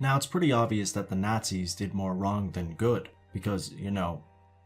Now it's pretty obvious that the Nazis did more wrong than good, because,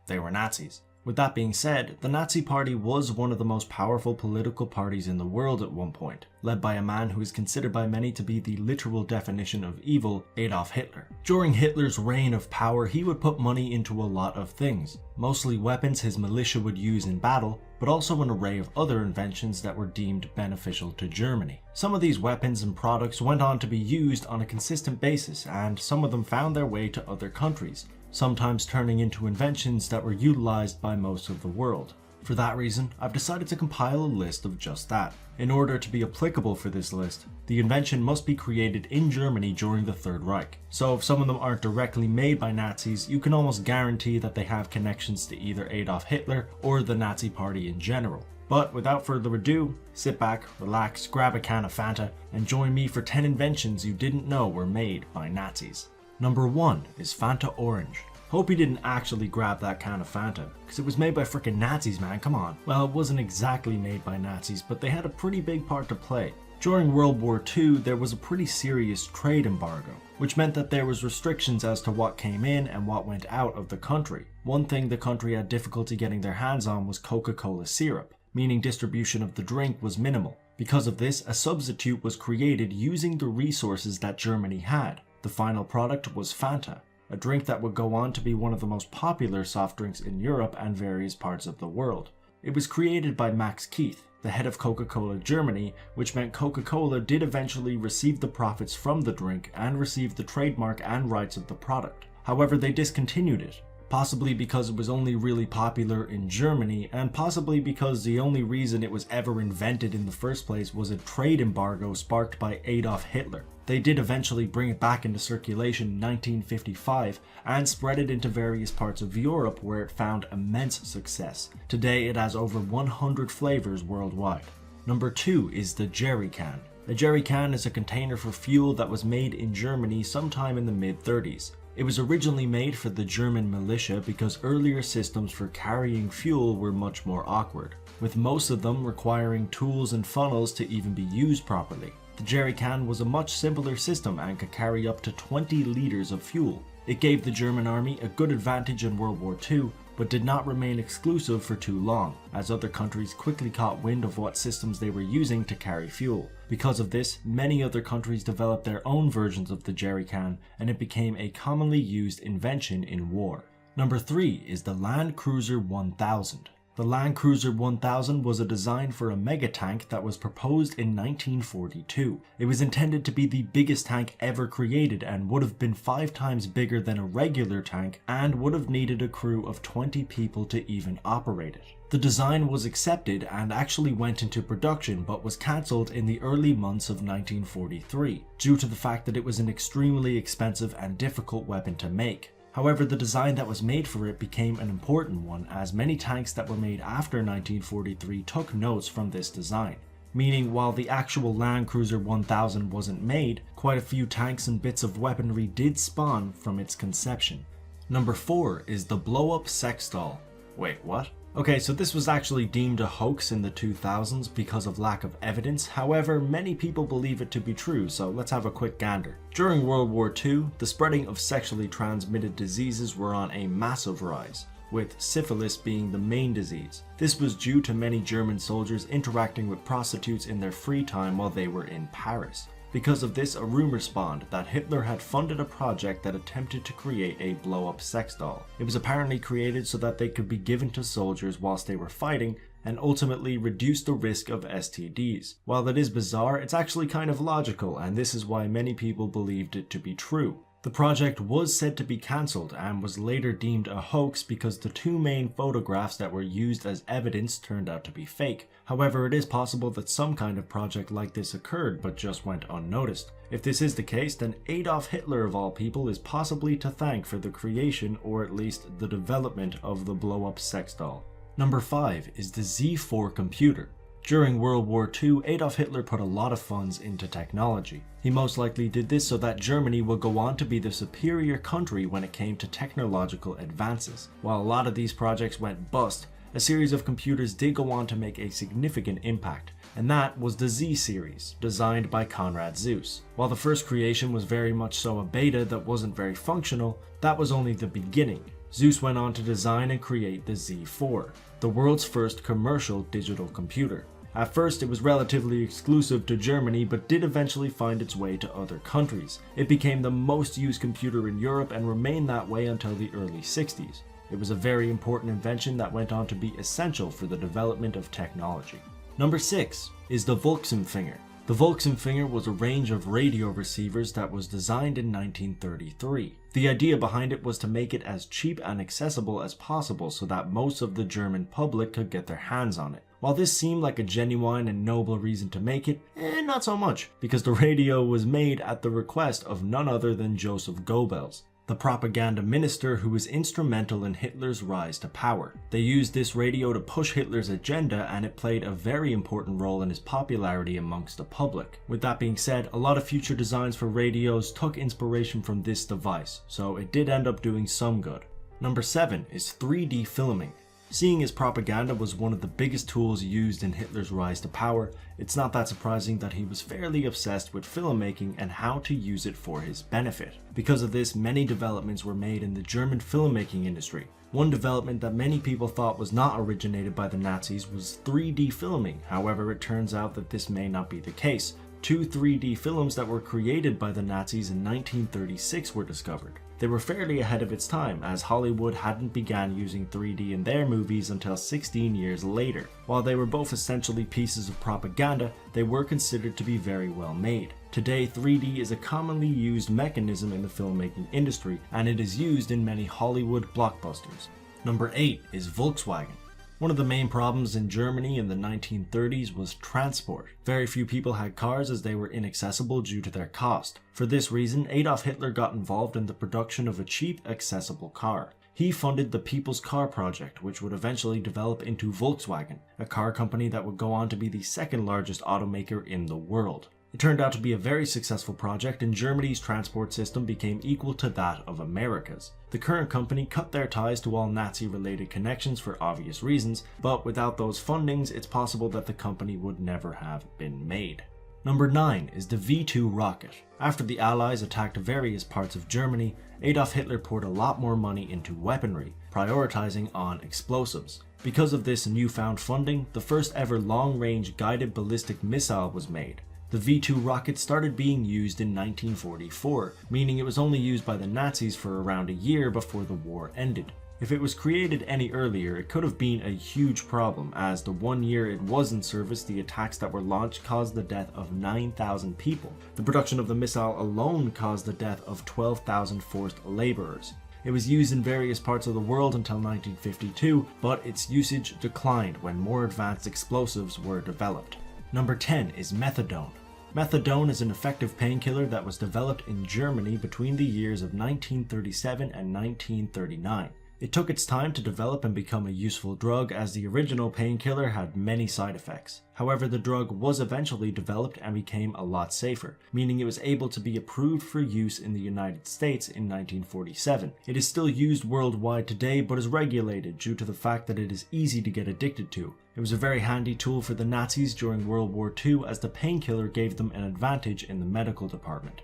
they were Nazis. With that being said, the Nazi Party was one of the most powerful political parties in the world at one point, led by a man who is considered by many to be the literal definition of evil, Adolf Hitler. During Hitler's reign of power, he would put money into a lot of things, mostly weapons his militia would use in battle, but also an array of other inventions that were deemed beneficial to Germany. Some of these weapons and products went on to be used on a consistent basis, and some of them found their way to other countries, sometimes turning into inventions that were utilized by most of the world. For that reason, I've decided to compile a list of just that. In order to be applicable for this list, the invention must be created in Germany during the Third Reich. So if some of them aren't directly made by Nazis, you can almost guarantee that they have connections to either Adolf Hitler or the Nazi Party in general. But without further ado, sit back, relax, grab a can of Fanta, and join me for 10 inventions you didn't know were made by Nazis. Number 1 is Fanta Orange. Hope you didn't actually grab that can of Fanta, because it was made by frickin' Nazis, man, come on. Well, it wasn't exactly made by Nazis, but they had a pretty big part to play. During World War II, there was a pretty serious trade embargo, which meant that there was restrictions as to what came in and what went out of the country. One thing the country had difficulty getting their hands on was Coca-Cola syrup, meaning distribution of the drink was minimal. Because of this, a substitute was created using the resources that Germany had. The final product was Fanta, a drink that would go on to be one of the most popular soft drinks in Europe and various parts of the world. It was created by Max Keith, the head of Coca-Cola Germany, which meant Coca-Cola did eventually receive the profits from the drink and receive the trademark and rights of the product. However, they discontinued it, possibly because it was only really popular in Germany, and possibly because the only reason it was ever invented in the first place was a trade embargo sparked by Adolf Hitler. They did eventually bring it back into circulation in 1955 and spread it into various parts of Europe where it found immense success. Today it has over 100 flavors worldwide. Number 2 is the jerry can. A jerry can is a container for fuel that was made in Germany sometime in the mid-30s. It was originally made for the German militia because earlier systems for carrying fuel were much more awkward, with most of them requiring tools and funnels to even be used properly. The jerry can was a much simpler system and could carry up to 20 liters of fuel. It gave the German army a good advantage in World War II, but did not remain exclusive for too long, as other countries quickly caught wind of what systems they were using to carry fuel. Because of this, many other countries developed their own versions of the jerry can, and it became a commonly used invention in war. Number 3 is the Land Cruiser 1000. The Land Cruiser 1000 was a design for a mega tank that was proposed in 1942. It was intended to be the biggest tank ever created and would have been 5 times bigger than a regular tank and would have needed a crew of 20 people to even operate it. The design was accepted and actually went into production, but was cancelled in the early months of 1943 due to the fact that it was an extremely expensive and difficult weapon to make. However, the design that was made for it became an important one, as many tanks that were made after 1943 took notes from this design. Meaning, while the actual Land Cruiser 1000 wasn't made, quite a few tanks and bits of weaponry did spawn from its conception. Number 4 is the blow-up sex doll. Wait, what? Okay, so this was actually deemed a hoax in the 2000s because of lack of evidence. However, many people believe it to be true, so let's have a quick gander. During World War II, the spreading of sexually transmitted diseases were on a massive rise, with syphilis being the main disease. This was due to many German soldiers interacting with prostitutes in their free time while they were in Paris. Because of this, a rumor spawned that Hitler had funded a project that attempted to create a blow-up sex doll. It was apparently created so that they could be given to soldiers whilst they were fighting and ultimately reduce the risk of STDs. While that is bizarre, it's actually kind of logical, and this is why many people believed it to be true. The project was said to be cancelled and was later deemed a hoax because the 2 main photographs that were used as evidence turned out to be fake. However, it is possible that some kind of project like this occurred but just went unnoticed. If this is the case, then Adolf Hitler of all people is possibly to thank for the creation, or at least the development, of the blow-up sex doll. Number 5 is the Z4 computer. During World War II, Adolf Hitler put a lot of funds into technology. He most likely did this so that Germany would go on to be the superior country when it came to technological advances. While a lot of these projects went bust, a series of computers did go on to make a significant impact, and that was the Z series, designed by Konrad Zuse. While the first creation was very much so a beta that wasn't very functional, that was only the beginning. Zuse went on to design and create the Z4, the world's first commercial digital computer. At first, it was relatively exclusive to Germany, but did eventually find its way to other countries. It became the most used computer in Europe and remained that way until the early 60s. It was a very important invention that went on to be essential for the development of technology. Number 6 is the Volksempfänger. The Volksempfänger was a range of radio receivers that was designed in 1933. The idea behind it was to make it as cheap and accessible as possible so that most of the German public could get their hands on it. While this seemed like a genuine and noble reason to make it, not so much, because the radio was made at the request of none other than Joseph Goebbels, the propaganda minister who was instrumental in Hitler's rise to power. They used this radio to push Hitler's agenda, and it played a very important role in his popularity amongst the public. With that being said, a lot of future designs for radios took inspiration from this device, so it did end up doing some good. Number 7 is 3D filming. Seeing as propaganda was one of the biggest tools used in Hitler's rise to power, it's not that surprising that he was fairly obsessed with filmmaking and how to use it for his benefit. Because of this, many developments were made in the German filmmaking industry. One development that many people thought was not originated by the Nazis was 3D filming. However, it turns out that this may not be the case. 2 3D films that were created by the Nazis in 1936 were discovered. They were fairly ahead of its time, as Hollywood hadn't begun using 3D in their movies until 16 years later. While they were both essentially pieces of propaganda, they were considered to be very well made. Today, 3D is a commonly used mechanism in the filmmaking industry, and it is used in many Hollywood blockbusters. Number 8 is Volkswagen. One of the main problems in Germany in the 1930s was transport. Very few people had cars as they were inaccessible due to their cost. For this reason, Adolf Hitler got involved in the production of a cheap, accessible car. He funded the People's Car Project, which would eventually develop into Volkswagen, a car company that would go on to be the second largest automaker in the world. It turned out to be a very successful project, and Germany's transport system became equal to that of America's. The current company cut their ties to all Nazi-related connections for obvious reasons, but without those fundings, it's possible that the company would never have been made. Number 9 is the V2 rocket. After the Allies attacked various parts of Germany, Adolf Hitler poured a lot more money into weaponry, prioritizing on explosives. Because of this newfound funding, the first ever long-range guided ballistic missile was made. The V2 rocket started being used in 1944, meaning it was only used by the Nazis for around a year before the war ended. If it was created any earlier, it could have been a huge problem, as the 1 year it was in service, the attacks that were launched caused the death of 9,000 people. The production of the missile alone caused the death of 12,000 forced laborers. It was used in various parts of the world until 1952, but its usage declined when more advanced explosives were developed. Number 10 is methadone. Methadone is an effective painkiller that was developed in Germany between the years of 1937 and 1939. It took its time to develop and become a useful drug, as the original painkiller had many side effects. However, the drug was eventually developed and became a lot safer, meaning it was able to be approved for use in the United States in 1947. It is still used worldwide today, but is regulated due to the fact that it is easy to get addicted to. It was a very handy tool for the Nazis during World War II, as the painkiller gave them an advantage in the medical department.